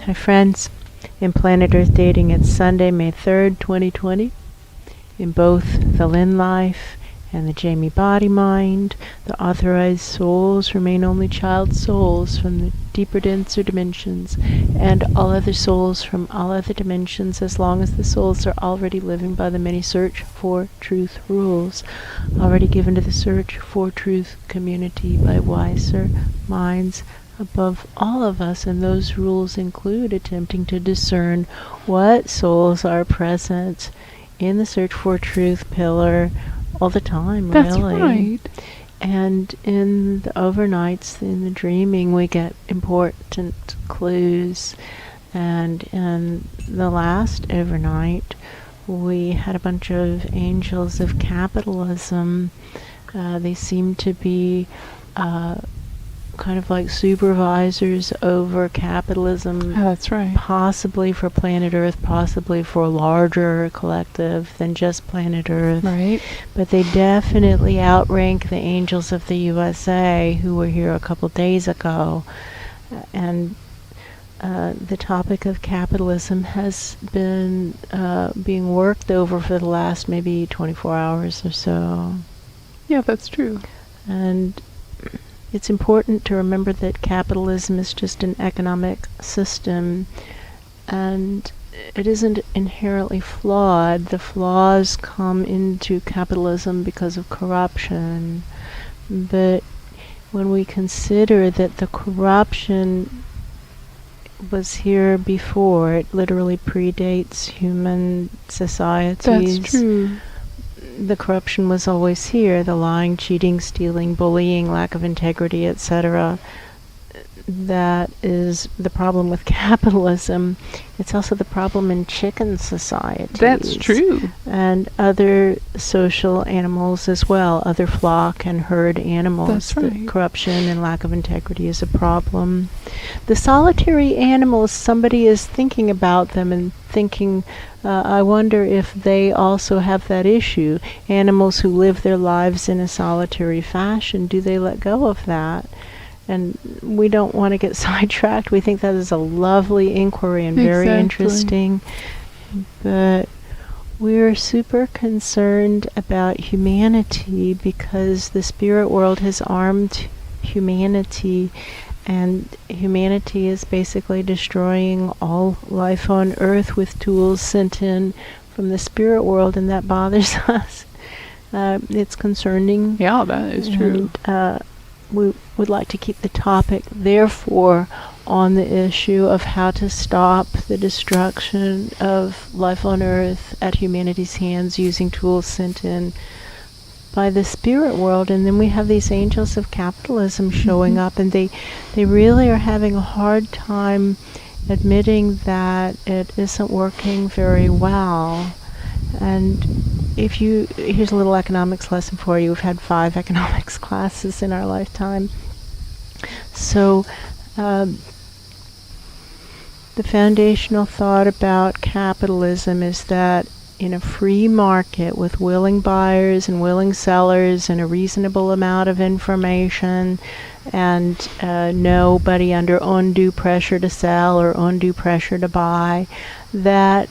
Hi friends, in Planet Earth Dating, it's Sunday, May 3rd, 2020. In both the Lynn life and the Jamie body mind, the authorized souls remain only child souls from the deeper, denser dimensions, and all other souls from all other dimensions, as long as the souls are already living by the many search for truth rules, already given to the search for truth community by wiser minds above all of us, and those rules include attempting to discern what souls are present in the search for truth pillar all the time, That's really. right. And in the overnights, in the dreaming, we get important clues. And in the last overnight, we had a bunch of angels of capitalism. They seem to be kind of like supervisors over capitalism. Oh, that's right. Possibly for planet Earth, possibly for a larger collective than just planet Earth. Right. But they definitely outrank the angels of the USA who were here a couple days ago. And the topic of capitalism has been being worked over for the last maybe 24 hours or so. Yeah, that's true. And it's important to remember that capitalism is just an economic system, and it isn't inherently flawed. The flaws come into capitalism because of corruption. But when we consider that the corruption was here before, it literally predates human societies. That's true. The corruption was always here, the lying, cheating, stealing, bullying, lack of integrity, etc. That is the problem with capitalism. It's also the problem in chicken societies. That's true. And other social animals as well, other flock and herd animals. That's right. The corruption and lack of integrity is a problem. The solitary animals, somebody is thinking about them and thinking, I wonder if they also have that issue. Animals who live their lives in a solitary fashion, do they let go of that? And we don't want to get sidetracked. We think that is a lovely inquiry and very interesting. But we're super concerned about humanity because the spirit world has armed humanity, and humanity is basically destroying all life on Earth with tools sent in from the spirit world, and that bothers us. It's concerning. Yeah, that is true. We would like to keep the topic, therefore, on the issue of how to stop the destruction of life on Earth at humanity's hands using tools sent in by the spirit world. And then we have these angels of capitalism showing up, and they really are having a hard time admitting that it isn't working very well. And here's a little economics lesson for you. We've had 5 economics classes in our lifetime. So the foundational thought about capitalism is that in a free market with willing buyers and willing sellers and a reasonable amount of information and nobody under undue pressure to sell or undue pressure to buy, that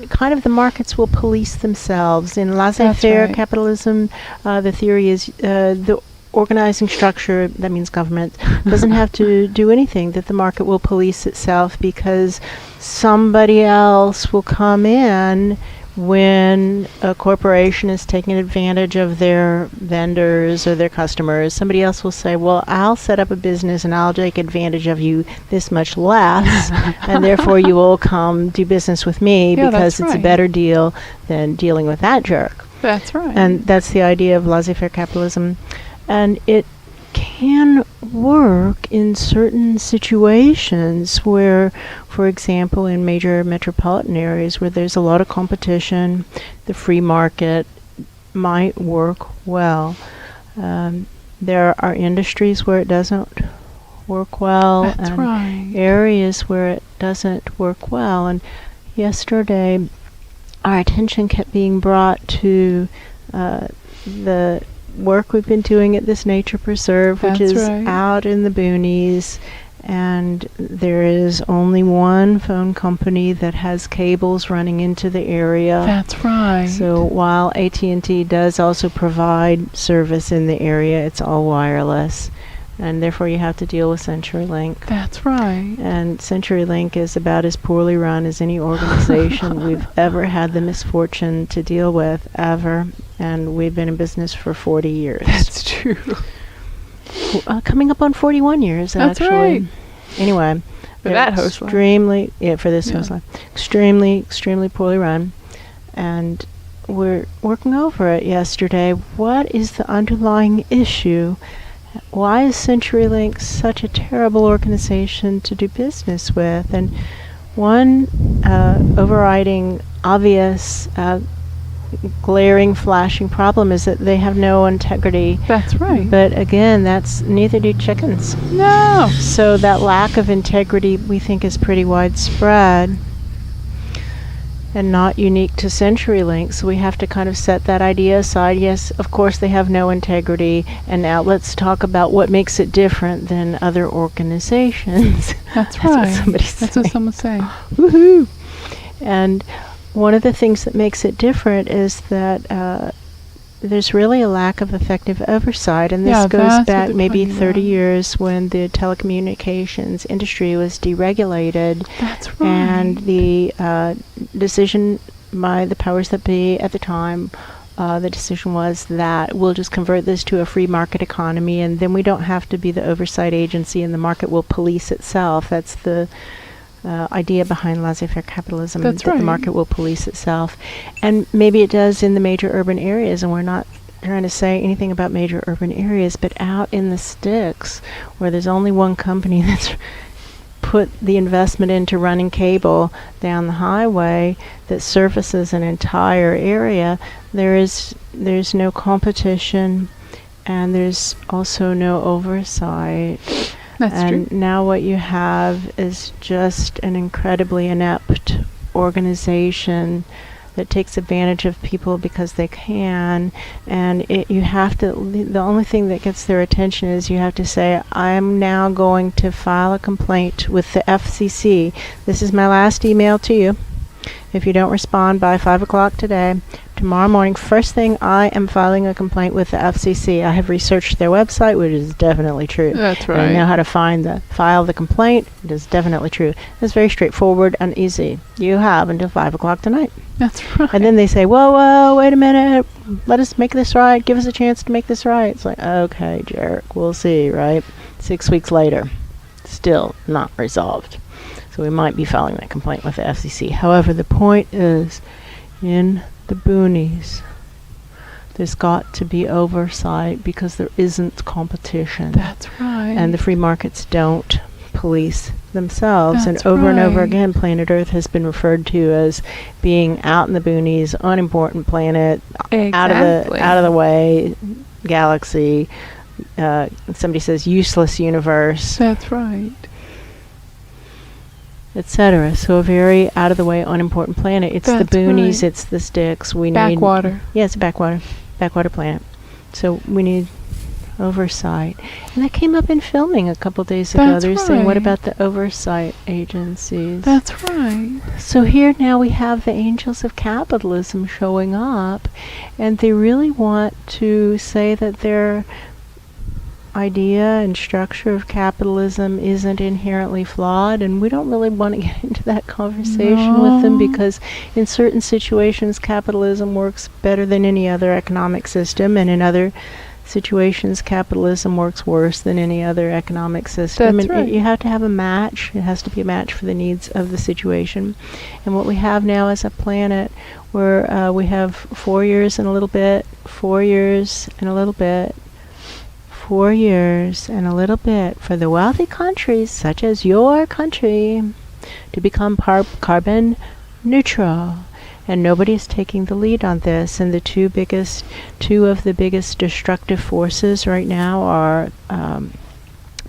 kind of the markets will police themselves. In laissez-faire capitalism, the theory is the organizing structure, that means government, doesn't have to do anything, that the market will police itself because somebody else will come in when a corporation is taking advantage of their vendors or their customers. Somebody else will say, well, I'll set up a business and I'll take advantage of you this much less, and therefore you will come do business with me because it's a better deal than dealing with that jerk. That's right. And that's the idea of laissez-faire capitalism. And it can work in certain situations where, for example, in major metropolitan areas where there's a lot of competition, the free market might work well. There are industries where it doesn't work well, That's and right. areas where it doesn't work well. And yesterday, our attention kept being brought to the work we've been doing at this nature preserve, which is out in the boonies, and there is only one phone company that has cables running into the area. That's right. So while AT&T does also provide service in the area, it's all wireless, and therefore you have to deal with CenturyLink. That's right. And CenturyLink is about as poorly run as any organization we've ever had the misfortune to deal with, ever. And we've been in business for 40 years. That's true. Coming up on 41 years, That's actually. right. Anyway. For that host line. For this host line. Extremely poorly run. And we're working over it yesterday. What is the underlying issue? Why is CenturyLink such a terrible organization to do business with? And one overriding, obvious, glaring, flashing problem is that they have no integrity. That's right. But again, that's neither do chickens. No. So that lack of integrity, we think, is pretty widespread and not unique to CenturyLink. So we have to kind of set that idea aside. Yes, of course they have no integrity, and now let's talk about what makes it different than other organizations. That's What right. somebody's That's saying. what someone's saying. Woohoo! And one of the things that makes it different is that there's really a lack of effective oversight, and this Yeah, goes that's what back they're maybe talking 30 about. years when the telecommunications industry was deregulated. That's right. And the decision by the powers that be at the time, the decision was that we'll just convert this to a free market economy, and then we don't have to be the oversight agency, and the market will police itself. That's the idea behind laissez-faire capitalism. That's that right. the market will police itself. And maybe it does in the major urban areas, and we're not trying to say anything about major urban areas, but out in the sticks, where there's only one company that's put the investment into running cable down the highway that services an entire area, there's no competition, and there's also no oversight. That's And true. now what you have is just an incredibly inept organization that takes advantage of people because they can, and you have to, the only thing that gets their attention is you have to say, I'm now going to file a complaint with the FCC. This is my last email to you. If you don't respond by 5 o'clock today, tomorrow morning, first thing, I am filing a complaint with the FCC. I have researched their website, which is definitely true. That's I know right. how to file the complaint. It is definitely true. It's very straightforward and easy. You have until 5 o'clock tonight. That's right. And then they say, whoa, wait a minute. Let us make this right. Give us a chance to make this right. It's like, okay, Jarek, we'll see, right? 6 weeks later, still not resolved. So we might be filing that complaint with the FCC. However, the point is, in the boonies, there's got to be oversight because there isn't competition. That's right. And the free markets don't police themselves. That's and over right. again, planet Earth has been referred to as being out in the boonies, unimportant planet, Exactly. out of the way galaxy. Somebody says useless universe, That's right. etc. So a very out of the way, unimportant planet. It's the That's boonies. right. It's the sticks. We need Backwater. it's a backwater planet. So we need oversight. And that came up in filming a couple days ago. That's They're saying, what right. about the oversight agencies? That's right. So here now we have the angels of capitalism showing up, and they really want to say that their idea and structure of capitalism isn't inherently flawed, and we don't really want to get into that conversation with them, No. because in certain situations capitalism works better than any other economic system, and in other situations capitalism works worse than any other economic system. That's And right. you have to have a match. It has to be a match for the needs of the situation. And what we have now is a planet where we have 4 years and a little bit, 4 years and a little bit, 4 years and a little bit for the wealthy countries, such as your country, to become carbon neutral. And nobody's taking the lead on this. And the two of the biggest destructive forces right now are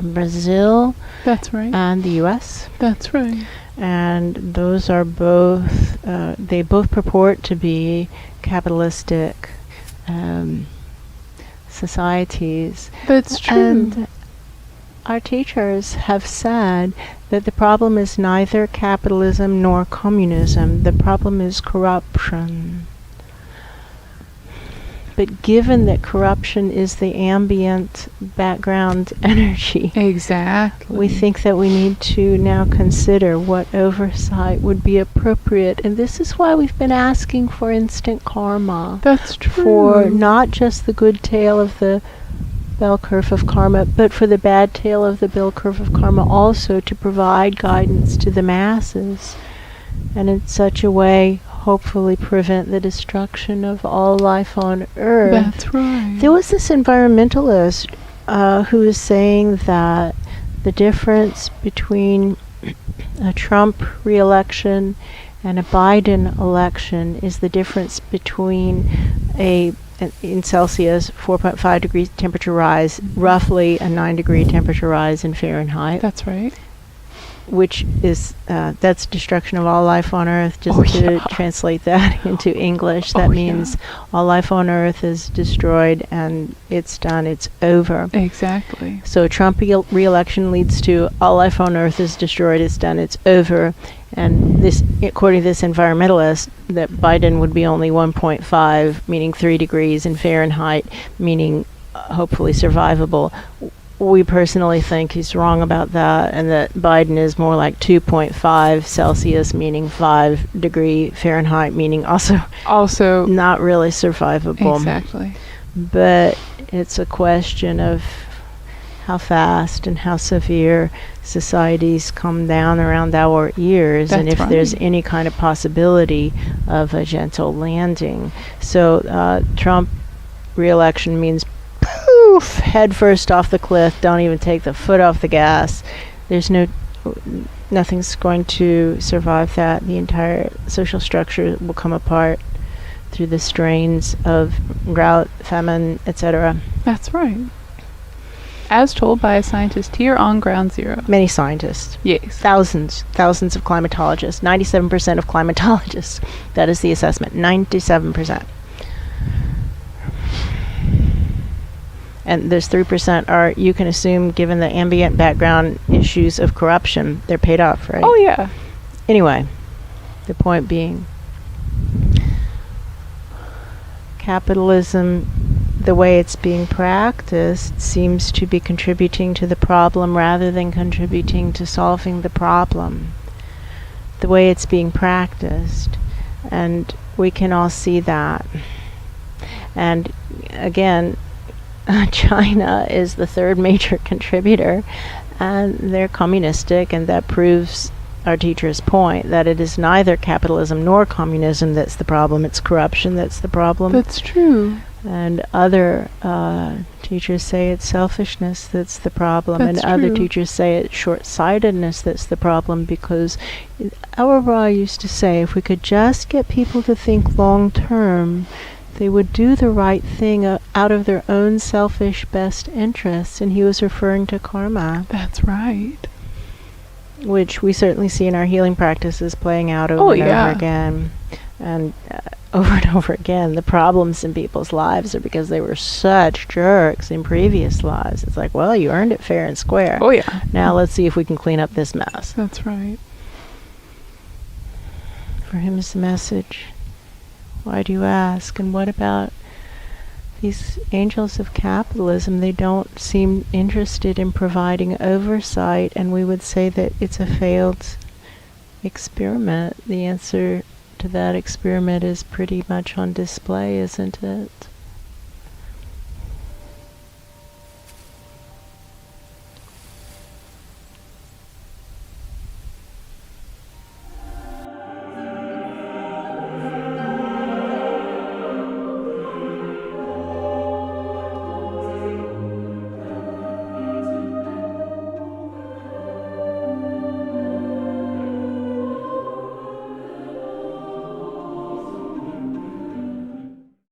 Brazil That's right. and the U.S. That's right. And those are both, they both purport to be capitalistic societies. That's true. And our teachers have said that the problem is neither capitalism nor communism. The problem is corruption. But given that corruption is the ambient background energy, Exactly. we think that we need to now consider what oversight would be appropriate. And this is why we've been asking for instant karma. That's true. For not just the good tail of the bell curve of karma, but for the bad tail of the bell curve of karma also, to provide guidance to the masses. And in such a way, hopefully prevent the destruction of all life on Earth. That's right. There was this environmentalist who was saying that the difference between a Trump re-election and a Biden election is the difference between in Celsius, 4.5 degrees temperature rise, roughly a 9-degree temperature rise in Fahrenheit. That's right. Which is, that's destruction of all life on Earth. Just to translate that into English, that means all life on Earth is destroyed and it's done, it's over. Exactly. So Trump re-election leads to all life on Earth is destroyed, it's done, it's over. And this, according to this environmentalist, that Biden would be only 1.5, meaning 3 degrees in Fahrenheit, meaning hopefully survivable. We personally think he's wrong about that, and that Biden is more like 2.5 Celsius, meaning 5 degree Fahrenheit, meaning also not really survivable. Exactly. But it's a question of how fast and how severe societies come down around our ears, and if there's any kind of possibility of a gentle landing. So Trump re-election means poof, head first off the cliff, don't even take the foot off the gas. Nothing's going to survive that. The entire social structure will come apart through the strains of drought, famine, etc. That's right. As told by a scientist here on Ground Zero. Many scientists. Yes. Thousands of climatologists. 97% of climatologists. That is the assessment. 97%. And those 3% are, you can assume, given the ambient background issues of corruption, they're paid off, right? Oh, yeah. Anyway, the point being, capitalism, the way it's being practiced, seems to be contributing to the problem rather than contributing to solving the problem. The way it's being practiced. And we can all see that. And again, China is the third major contributor, and they're communistic, and that proves our teacher's point that it is neither capitalism nor communism that's the problem, it's corruption that's the problem. That's true. And other teachers say it's selfishness that's the problem, That's and other true. teachers say it's short-sightedness that's the problem, because our Ra used to say if we could just get people to think long-term, they would do the right thing out of their own selfish best interests, and he was referring to karma. That's right. Which we certainly see in our healing practices playing out over and over again. And over and over again, the problems in people's lives are because they were such jerks in previous lives. It's like, well, you earned it fair and square. Oh, yeah. Now let's see if we can clean up this mess. That's right. For him is the message. Why do you ask? And what about these angels of capitalism? They don't seem interested in providing oversight, and we would say that it's a failed experiment. The answer to that experiment is pretty much on display, isn't it?